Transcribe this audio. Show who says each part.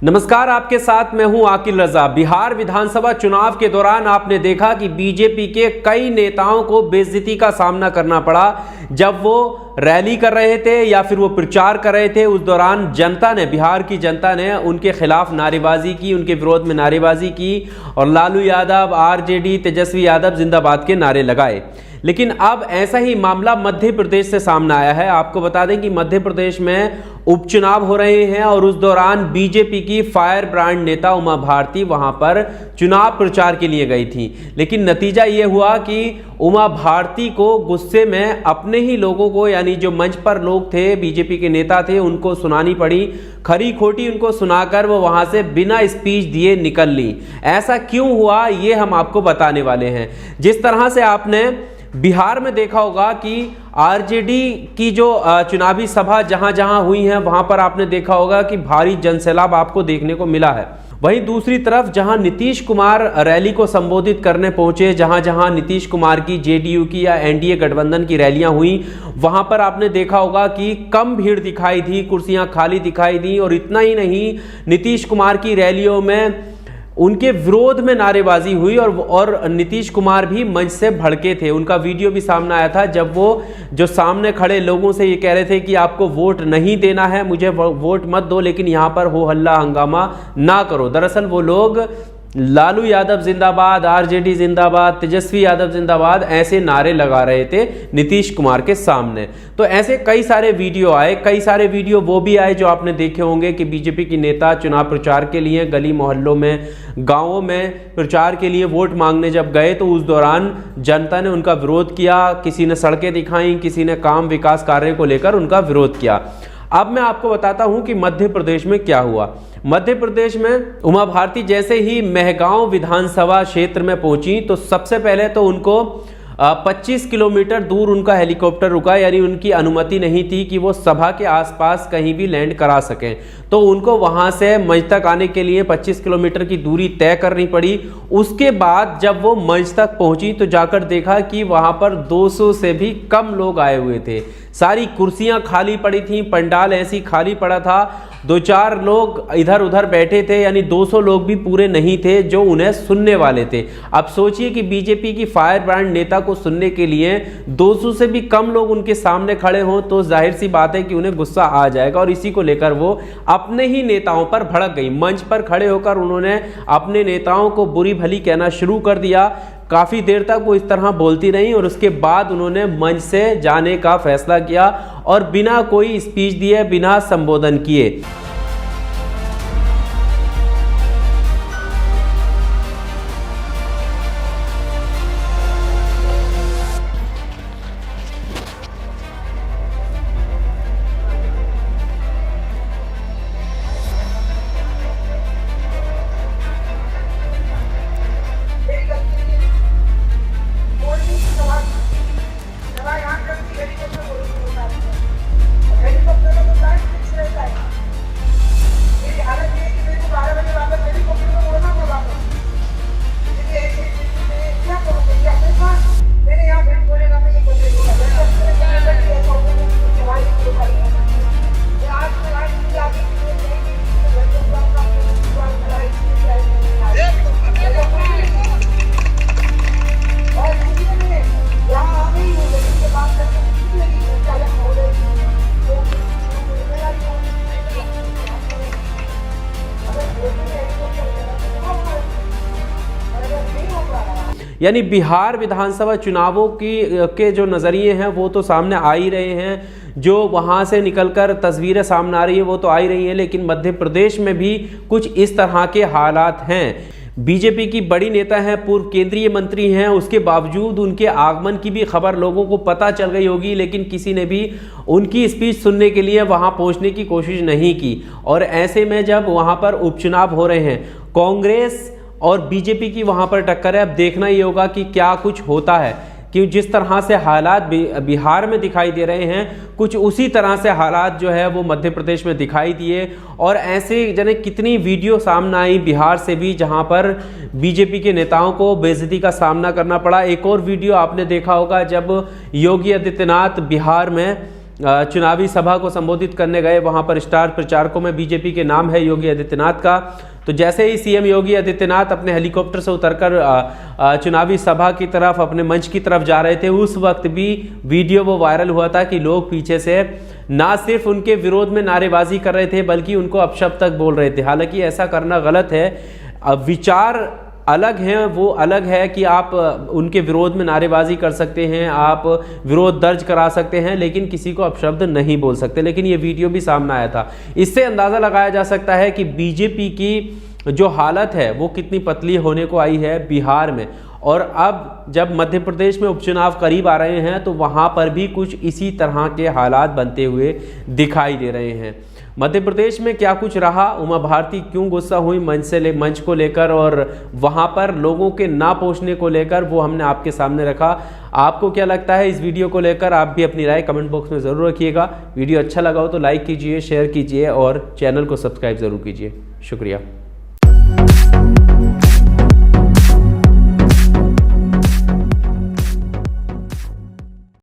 Speaker 1: नमस्कार, आपके साथ मैं हूं आकिल रजा। बिहार विधानसभा चुनाव के दौरान आपने देखा कि बीजेपी के कई नेताओं को बेइज्जती का सामना करना पड़ा। जब वो रैली कर रहे थे या फिर वो प्रचार कर रहे थे, उस दौरान जनता ने, बिहार की जनता ने उनके खिलाफ नारेबाजी की, उनके विरोध में नारेबाजी की और लालू यादव, आरजेडी, तेजस्वी यादव जिंदाबाद के नारे लगाए। लेकिन अब ऐसा ही मामला मध्य प्रदेश से सामने आया है। आपको बता दें कि मध्य प्रदेश में उपचुनाव हो रहे हैं और उस दौरान बीजेपी की फायर ब्रांड नेता उमा भारती वहां पर चुनाव प्रचार के लिए गई थी। लेकिन नतीजा ये हुआ कि उमा भारती को गुस्से में अपने ही लोगों को, यानी जो मंच पर लोग थे, बीजेपी के नेता थे, उनको सुनानी पड़ी। खरी खोटी उनको सुनाकर वो वहां से बिना स्पीच दिए निकल ली। ऐसा क्यों हुआ, ये हम आपको बताने वाले हैं। जिस तरह से आपने बिहार में देखा होगा कि आरजेडी की जो चुनावी सभा जहां जहां हुई है, वहां पर आपने देखा होगा कि भारी जनसैलाब आपको देखने को मिला है। वहीं दूसरी तरफ जहां नीतीश कुमार रैली को संबोधित करने पहुंचे, जहां जहां नीतीश कुमार की, जेडीयू की या एनडीए गठबंधन की रैलियां हुई, वहां पर आपने देखा होगा कि कम भीड़ दिखाई दी, कुर्सियां खाली दिखाई दी। और इतना ही नहीं, नीतीश कुमार की रैलियों में उनके विरोध में नारेबाजी हुई और नीतीश कुमार भी मंच से भड़के थे। उनका वीडियो भी सामने आया था जब वो जो सामने खड़े लोगों से ये कह रहे थे कि आपको वोट नहीं देना है, मुझे वोट मत दो, लेकिन यहाँ पर हो हल्ला हंगामा ना करो। दरअसल वो लोग लालू यादव जिंदाबाद, आरजेडी जिंदाबाद, तेजस्वी यादव जिंदाबाद ऐसे नारे लगा रहे थे नीतीश कुमार के सामने। तो ऐसे कई सारे वीडियो आए, कई सारे वीडियो वो भी आए जो आपने देखे होंगे कि बीजेपी की नेता चुनाव प्रचार के लिए गली मोहल्लों में, गांवों में प्रचार के लिए वोट मांगने जब गए तो उस दौरान जनता ने उनका विरोध किया। किसी ने सड़कें दिखाई, किसी ने काम विकास कार्य को लेकर उनका विरोध किया। अब मैं आपको बताता हूं कि मध्य प्रदेश में क्या हुआ। मध्य प्रदेश में उमा भारती जैसे ही मेहगांव विधानसभा क्षेत्र में पहुंची तो सबसे पहले तो उनको 25 किलोमीटर दूर उनका हेलीकॉप्टर रुका, यानी उनकी अनुमति नहीं थी कि वो सभा के आसपास कहीं भी लैंड करा सकें। तो उनको वहां से मंच तक आने के लिए 25 किलोमीटर की दूरी तय करनी पड़ी। उसके बाद जब वो मंच तक पहुंची तो जाकर देखा कि वहां पर 200 से भी कम लोग आए हुए थे। सारी कुर्सियां खाली पड़ी थी, पंडाल ऐसी खाली पड़ा था, 2-4 लोग इधर उधर बैठे थे, यानी 200 लोग भी पूरे नहीं थे जो उन्हें सुनने वाले थे। अब सोचिए कि बीजेपी की फायर ब्रांड नेता को सुनने के लिए 200 से भी कम लोग उनके सामने खड़े हों तो जाहिर सी बात है कि उन्हें गुस्सा आ जाएगा और इसी को लेकर वो अपने ही नेताओं पर भड़क गई। मंच पर खड़े होकर उन्होंने अपने नेताओं को बुरी भली कहना शुरू कर दिया। काफ़ी देर तक वो इस तरह बोलती रहीं और उसके बाद उन्होंने मंच से जाने का फैसला किया और बिना कोई स्पीच दिए, बिना संबोधन किए यानी बिहार विधानसभा चुनावों के जो नज़रिए हैं वो तो सामने आ ही रहे हैं, जो वहाँ से निकलकर तस्वीरें सामने आ रही हैं वो तो आ ही रही हैं। लेकिन मध्य प्रदेश में भी कुछ इस तरह के हालात हैं। बीजेपी की बड़ी नेता हैं, पूर्व केंद्रीय मंत्री हैं, उसके बावजूद उनके आगमन की भी खबर लोगों को पता चल गई होगी, लेकिन किसी ने भी उनकी स्पीच सुनने के लिए वहां पहुंचने की कोशिश नहीं की। और ऐसे में जब वहां पर उपचुनाव हो रहे हैं, कांग्रेस और बीजेपी की वहां पर टक्कर है, अब देखना ही होगा कि क्या कुछ होता है। कि जिस तरह से हालात बिहार में दिखाई दे रहे हैं, कुछ उसी तरह से हालात जो है वो मध्य प्रदेश में दिखाई दिए। और ऐसे जने कितनी वीडियो सामने आई बिहार से भी, जहां पर बीजेपी के नेताओं को बेइज्जती का सामना करना पड़ा। एक और वीडियो आपने देखा होगा जब योगी आदित्यनाथ बिहार में चुनावी सभा को संबोधित करने गए। वहां पर स्टार प्रचारकों में बीजेपी के नाम है योगी आदित्यनाथ का। तो जैसे ही सीएम योगी आदित्यनाथ अपने हेलीकॉप्टर से उतरकर चुनावी सभा की तरफ, अपने मंच की तरफ जा रहे थे, उस वक्त भी वीडियो वो वायरल हुआ था कि लोग पीछे से ना सिर्फ उनके विरोध में नारेबाजी कर रहे थे बल्कि उनको अपशब्द तक बोल रहे थे। हालांकि ऐसा करना गलत है। विचार अलग हैं, वो अलग है कि आप उनके विरोध में नारेबाजी कर सकते हैं, आप विरोध दर्ज करा सकते हैं, लेकिन किसी को अपशब्द नहीं बोल सकते। लेकिन ये वीडियो भी सामने आया था। इससे अंदाज़ा लगाया जा सकता है कि बीजेपी की जो हालत है वो कितनी पतली होने को आई है बिहार में। और अब जब मध्य प्रदेश में उपचुनाव करीब आ रहे हैं तो वहाँ पर भी कुछ इसी तरह के हालात बनते हुए दिखाई दे रहे हैं। मध्य प्रदेश में क्या कुछ रहा, उमा भारती क्यों गुस्सा हुई मंच को लेकर और वहाँ पर लोगों के ना पहुँचने को लेकर, वो हमने आपके सामने रखा। आपको क्या लगता है इस वीडियो को लेकर? आप भी अपनी राय कमेंट बॉक्स में ज़रूर रखिएगा। वीडियो अच्छा लगा हो तो लाइक कीजिए, शेयर कीजिए और चैनल को सब्सक्राइब ज़रूर कीजिए। शुक्रिया।